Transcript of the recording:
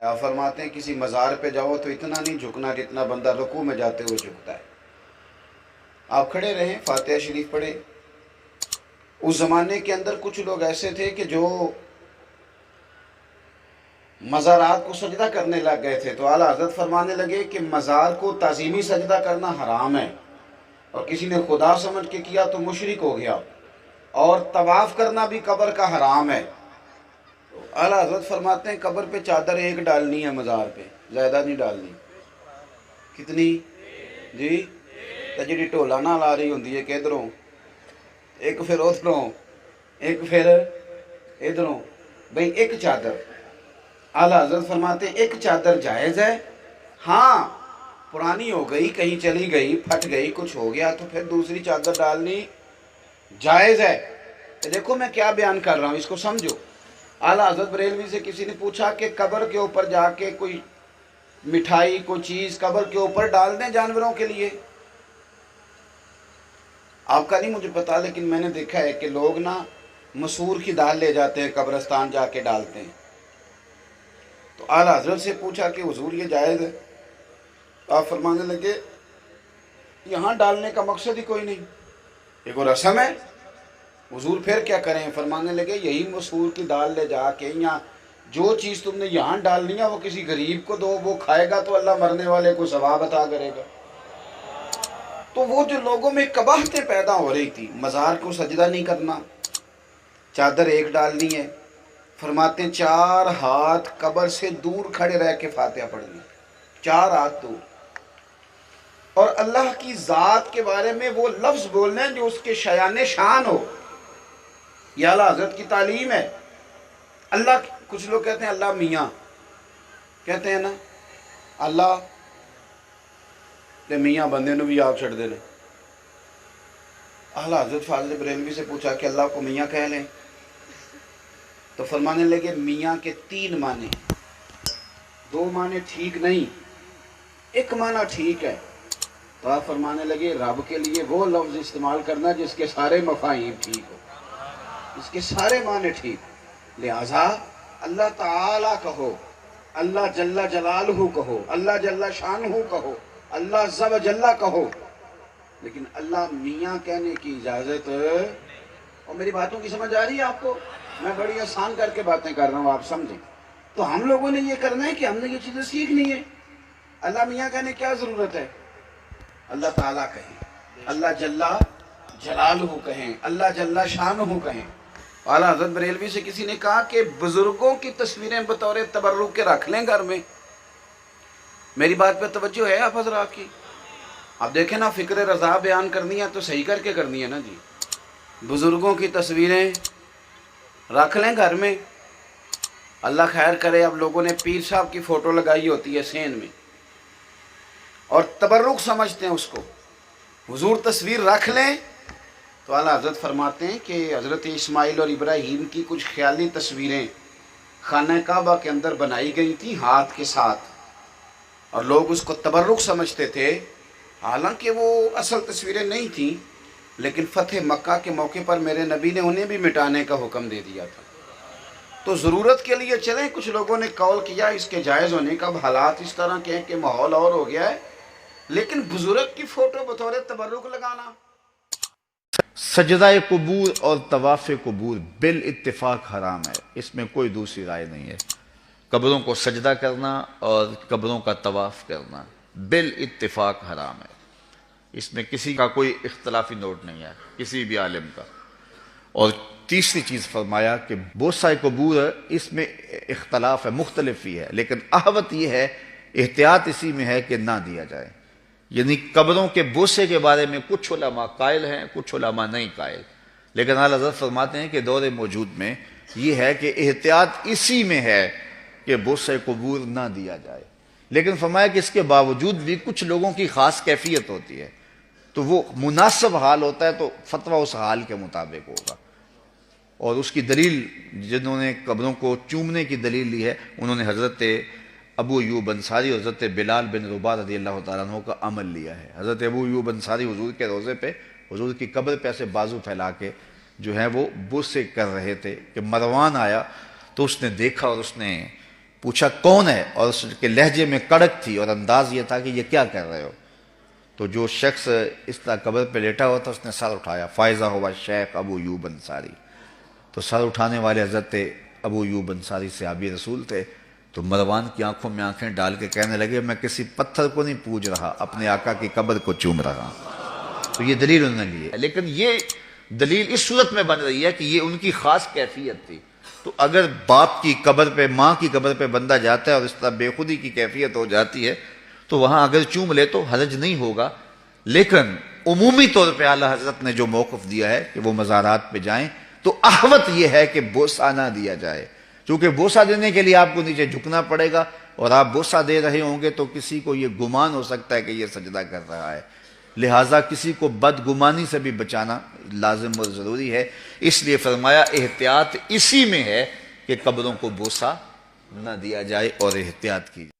آپ فرماتے ہیں کسی مزار پہ جاؤ تو اتنا نہیں جھکنا جتنا بندہ رکوع میں جاتے ہوئے جھکتا ہے. آپ کھڑے رہیں، فاتحہ شریف پڑھیں. اس زمانے کے اندر کچھ لوگ ایسے تھے کہ جو مزارات کو سجدہ کرنے لگ گئے تھے، تو اعلیٰ حضرت فرمانے لگے کہ مزار کو تعظیمی سجدہ کرنا حرام ہے، اور کسی نے خدا سمجھ کے کیا تو مشرک ہو گیا، اور طواف کرنا بھی قبر کا حرام ہے. تو اعلیٰ حضرت فرماتے ہیں قبر پہ چادر ایک ڈالنی ہے، مزار پہ زیادہ نہیں ڈالنی. کتنی جی؟ تو جی ٹولا نہ لا رہی ہوندی ہے کہ ادھروں ایک پھر ادھروں ایک پھر ادھروں، بھئی ایک چادر. اعلیٰ حضرت فرماتے ہیں ایک چادر جائز ہے، ہاں پرانی ہو گئی، کہیں چلی گئی، پھٹ گئی، کچھ ہو گیا تو پھر دوسری چادر ڈالنی جائز ہے. دیکھو میں کیا بیان کر رہا ہوں، اس کو سمجھو. اعلیٰ حضرت بریلوی سے کسی نے پوچھا کہ قبر کے اوپر جا کے کوئی مٹھائی کوئی چیز قبر کے اوپر ڈال دیں جانوروں کے لیے. آپ کا نہیں مجھے پتا، لیکن میں نے دیکھا ہے کہ لوگ نا مسور کی دال لے جاتے ہیں قبرستان جا کے ڈالتے ہیں. تو اعلیٰ حضرت سے پوچھا کہ حضور یہ جائز ہے؟ آپ فرمانے لگے یہاں ڈالنے کا مقصد ہی کوئی نہیں، یہ کوئی رسم ہے. حضور پھر کیا کریں؟ فرمانے لگے یہی مسور کی دال لے جا کے یا جو چیز تم نے یہاں ڈالنی ہے وہ کسی غریب کو دو، وہ کھائے گا تو اللہ مرنے والے کو ثواب عطا کرے گا. تو وہ جو لوگوں میں قباحتیں پیدا ہو رہی تھی، مزار کو سجدہ نہیں کرنا، چادر ایک ڈالنی ہے، فرماتے ہیں 4 ہاتھ قبر سے دور کھڑے رہ کے فاتحہ پڑھنی، 4 ہاتھ دور، اور اللہ کی ذات کے بارے میں وہ لفظ بولنے جو اس کے شایان شان ہو. یہ اعلیٰ حضرت کی تعلیم ہے. اللہ، کچھ لوگ کہتے ہیں اللہ میاں کہتے ہیں نا، اللہ تے میاں بندے نو بھی آپ چھڑ دے لیں. اعلیٰ حضرت فاضل بریلوی سے پوچھا کہ اللہ کو میاں کہہ لیں؟ تو فرمانے لگے میاں کے 3 معنی، 2 معنی ٹھیک نہیں، ایک معنی ٹھیک ہے. تو آپ فرمانے لگے رب کے لیے وہ لفظ استعمال کرنا جس کے سارے مفاہیم ٹھیک ہو، اس کے سارے معنی ٹھیک. لہذا اللہ تعالیٰ کہو، اللہ جل جلالہ کہو، اللہ جل شانہ کہو، اللہ عز و جل کہو، لیکن اللہ میاں کہنے کی اجازت. اور میری باتوں کی سمجھ آ رہی ہے آپ کو؟ میں بڑی آسان کر کے باتیں کر رہا ہوں، آپ سمجھیں. تو ہم لوگوں نے یہ کرنا ہے کہ ہم نے یہ چیزیں سیکھنی ہے. اللہ میاں کہنے کیا ضرورت ہے؟ اللہ تعالیٰ کہیں، اللہ جل جلالہ کہیں، اللہ جل شانہ کہیں. اعلیٰ حضرت بریلوی سے کسی نے کہا کہ بزرگوں کی تصویریں بطور تبرک کے رکھ لیں گھر میں. میری بات پہ توجہ ہے آپ حضرات کی؟ آپ دیکھیں نا، فکر رضا بیان کرنی ہے تو صحیح کر کے کرنی ہے نا جی. بزرگوں کی تصویریں رکھ لیں گھر میں. اللہ خیر کرے، اب لوگوں نے پیر صاحب کی فوٹو لگائی ہوتی ہے سین میں اور تبرک سمجھتے ہیں اس کو. حضور تصویر رکھ لیں تو اعلیٰ حضرت فرماتے ہیں کہ حضرت اسماعیل اور ابراہیم کی کچھ خیالی تصویریں خانہ کعبہ کے اندر بنائی گئی تھیں ہاتھ کے ساتھ، اور لوگ اس کو تبرک سمجھتے تھے، حالانکہ وہ اصل تصویریں نہیں تھیں. لیکن فتح مکہ کے موقع پر میرے نبی نے انہیں بھی مٹانے کا حکم دے دیا تھا. تو ضرورت کے لیے چلیں. کچھ لوگوں نے قول کیا اس کے جائز ہونے کا، حالات اس طرح کے ہیں کہ ماحول اور ہو گیا ہے، لیکن بزرگ کی فوٹو بطور تبرک لگانا. سجدہ قبور اور طواف قبور بالاتفاق حرام ہے، اس میں کوئی دوسری رائے نہیں ہے. قبروں کو سجدہ کرنا اور قبروں کا طواف کرنا بالاتفاق حرام ہے، اس میں کسی کا کوئی اختلافی نوٹ نہیں ہے، کسی بھی عالم کا. اور تیسری چیز فرمایا کہ بوسہ قبور اس میں اختلاف ہے، مختلف ہی ہے، لیکن احوط یہ ہے، احتیاط اسی میں ہے کہ نہ دیا جائے. یعنی قبروں کے بوسے کے بارے میں کچھ علماء قائل ہیں، کچھ علماء نہیں قائل، لیکن اعلیٰ حضرت فرماتے ہیں کہ دور موجود میں یہ ہے کہ احتیاط اسی میں ہے کہ بوسہ قبور نہ دیا جائے. لیکن فرمایا کہ اس کے باوجود بھی کچھ لوگوں کی خاص کیفیت ہوتی ہے، تو وہ مناسب حال ہوتا ہے تو فتویٰ اس حال کے مطابق ہوگا. اور اس کی دلیل، جنہوں نے قبروں کو چومنے کی دلیل لی ہے، انہوں نے حضرت ابو ایوب انصاری اور حضرت بلال بن رباح رضی اللہ تعالیٰ عنہ کا عمل لیا ہے. حضرت ابو ایوب انصاری حضور کے روضے پہ، حضور کی قبر پہ ایسے بازو پھیلا کے جو ہے وہ بوسے کر رہے تھے کہ مروان آیا تو اس نے دیکھا اور اس نے پوچھا کون ہے، اور اس کے لہجے میں کڑک تھی اور انداز یہ تھا کہ یہ کیا کر رہے ہو؟ تو جو شخص اس طرح قبر پہ لیٹا ہوا تھا اس نے سر اٹھایا، فائزہ ہوا شیخ ابو ایوب انصاری. تو سر اٹھانے والے حضرت ابو ایوب انصاری صحابی رسول تھے. تو مروان کی آنکھوں میں آنکھیں ڈال کے کہنے لگے میں کسی پتھر کو نہیں پوج رہا، اپنے آقا کی قبر کو چوم رہا ہوں. تو یہ دلیل انہوں نے لی ہے، لیکن یہ دلیل اس صورت میں بن رہی ہے کہ یہ ان کی خاص کیفیت تھی. تو اگر باپ کی قبر پہ، ماں کی قبر پہ بندہ جاتا ہے اور اس طرح بے خودی کی کیفیت ہو جاتی ہے تو وہاں اگر چوم لے تو حرج نہیں ہوگا. لیکن عمومی طور پہ اعلیٰ حضرت نے جو موقف دیا ہے کہ وہ مزارات پہ جائیں تو احوط یہ ہے کہ بوسہ نہ دیا جائے، کیونکہ بوسہ دینے کے لیے آپ کو نیچے جھکنا پڑے گا، اور آپ بوسہ دے رہے ہوں گے تو کسی کو یہ گمان ہو سکتا ہے کہ یہ سجدہ کر رہا ہے. لہٰذا کسی کو بدگمانی سے بھی بچانا لازم اور ضروری ہے. اس لیے فرمایا احتیاط اسی میں ہے کہ قبروں کو بوسہ نہ دیا جائے اور احتیاط کی جائے.